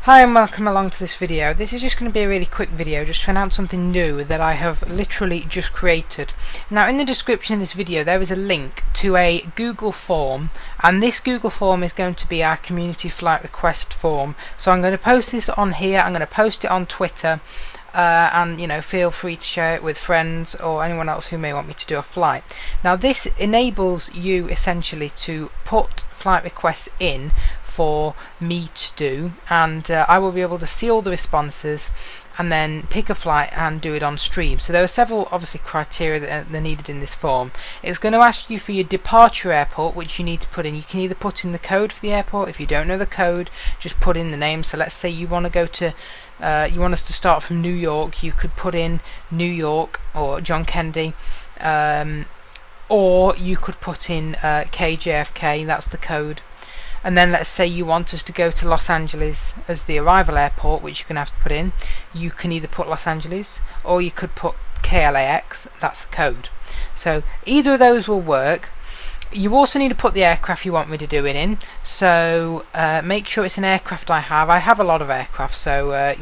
Hi and welcome along to this video. This is just going to be a really quick video just to announce something new that I have literally just created. Now in the description of this video there is a link to a Google form, and this Google form is going to be our community flight request form. So I'm going to post this on here, I'm going to post it on Twitter, and feel free to share it with friends or anyone else who may want me to do a flight. Now this enables you essentially to put flight requests in for me to do, and I will be able to see all the responses and then pick a flight and do it on stream. So there are several obviously criteria that are needed in this form. It's going to ask you for your departure airport, which you need to put in. You can either put in the code for the airport. If you don't know the code, just put in the name. So let's say you want to go to you want us to start from New York, you could put in New York or John Kennedy, or you could put in KJFK, that's the code. And then let's say you want us to go to Los Angeles as the arrival airport, which you're going to have to put in. You can either put Los Angeles or you could put KLAX, that's the code. So either of those will work. You also need to put the aircraft you want me to do it in, so make sure it's an aircraft I have. I have a lot of aircraft, so I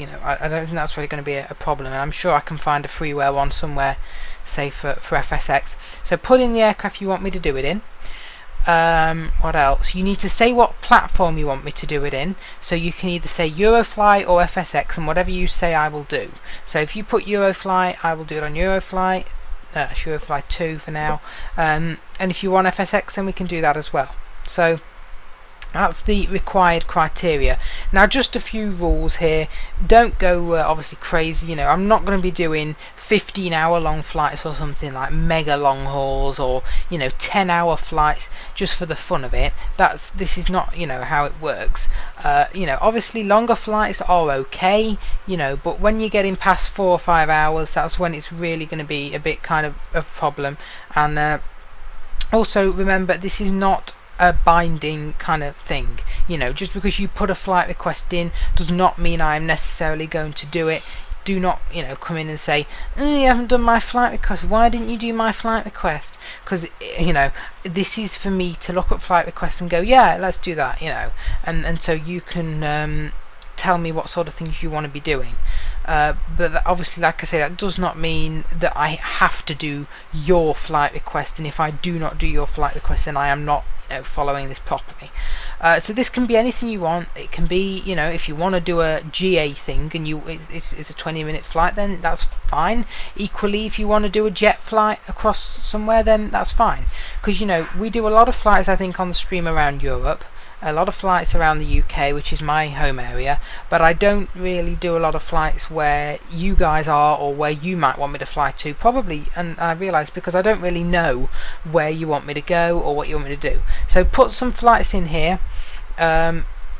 don't think that's really going to be a problem, and I'm sure I can find a freeware one somewhere, say for FSX. So put in the aircraft you want me to do it in. What else? You need to say what platform you want me to do it in, so you can either say Eurofly or FSX, and whatever you say I will do. So if you put Eurofly, I will do it on Eurofly. Eurofly 2 for now, and if you want FSX then we can do that as well. So that's the required criteria. Now just a few rules here. Don't go obviously crazy, I'm not going to be doing 15-hour long flights or something like mega long hauls, or 10-hour flights just for the fun of it. This is not how it works. Obviously longer flights are okay, but when you're getting past 4 or 5 hours, that's when it's really going to be a bit kind of a problem. And also remember, this is not a binding kind of thing. Just because you put a flight request in does not mean I am necessarily going to do it. Do not come in and say, you haven't done my flight request, why didn't you do my flight request? Because this is for me to look at flight requests and go, yeah, let's do that, and so you can tell me what sort of things you want to be doing. But obviously, like I say, that does not mean that I have to do your flight request, and if I do not do your flight request, then I am not following this properly. So this can be anything you want. It can be, if you want to do a GA thing and it's a 20-minute flight, then that's fine. Equally, if you want to do a jet flight across somewhere, then that's fine. Because we do a lot of flights, I think, on the stream around Europe. A lot of flights around the UK, which is my home area, but I don't really do a lot of flights where you guys are or where you might want me to fly to, probably, and I realise because I don't really know where you want me to go or what you want me to do. So put some flights in here.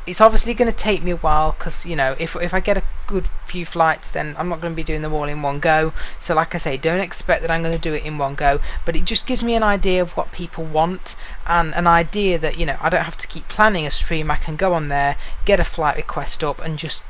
It's obviously going to take me a while because if I get a good few flights, then I'm not going to be doing them all in one go. So like I say, don't expect that I'm going to do it in one go, but it just gives me an idea of what people want, and an idea that I don't have to keep planning a stream. I can go on there, get a flight request up, and just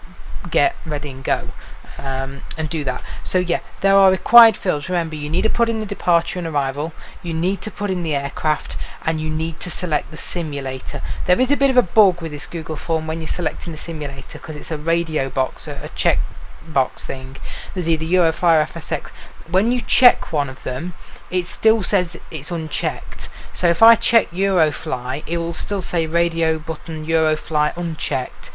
get ready and go. And do that. So yeah, there are required fields. Remember, you need to put in the departure and arrival, you need to put in the aircraft, and you need to select the simulator. There is a bit of a bug with this Google form when you're selecting the simulator, because it's a radio box, a check box thing. There's either Eurofly or FSX. When you check one of them, it still says it's unchecked. So if I check Eurofly, it will still say radio button Eurofly unchecked,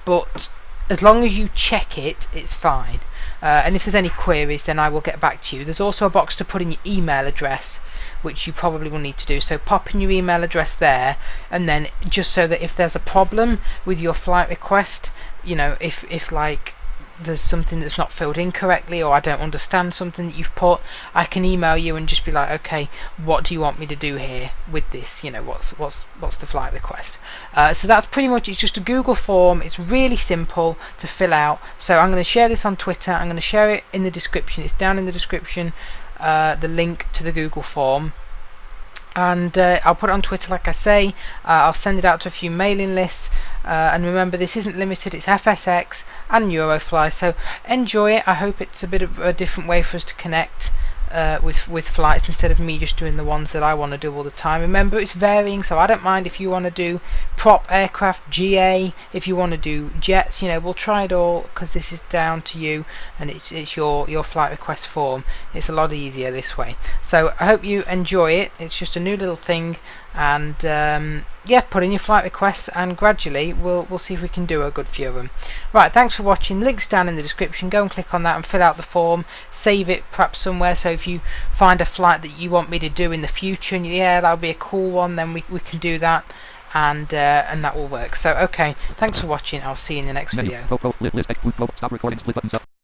but as long as you check it, it's fine. And if there's any queries, then I will get back to you. There's also a box to put in your email address, which you probably will need to do. So pop in your email address there, and then just so that if there's a problem with your flight request, if like there's something that's not filled in correctly, or I don't understand something that you've put, I can email you and just be like, okay, what do you want me to do here with this? What's the flight request? So that's pretty much, it's just a Google form. It's really simple to fill out. So I'm going to share this on Twitter. I'm going to share it in the description. It's down in the description, the link to the Google form. And I'll put it on Twitter, like I say. I'll send it out to a few mailing lists, and remember, this isn't limited, it's FSX and Eurofly, so enjoy it. I hope it's a bit of a different way for us to connect, with flights instead of me just doing the ones that I want to do all the time. Remember, it's varying, so I don't mind if you want to do prop aircraft, GA, if you want to do jets. You know, we'll try it all, because this is down to you, and it's your flight request form. It's a lot easier this way. So I hope you enjoy it. It's just a new little thing, and yeah, put in your flight requests, and gradually we'll see if we can do a good few of them. Right, thanks for watching. Links down in the description. Go and click on that and fill out the form. Save it perhaps somewhere, so if you find a flight that you want me to do in the future, and yeah, that'll be a cool one, then we can do that, and that will work. So okay, thanks for watching. I'll see you in the next video. Stop recording, split buttons up.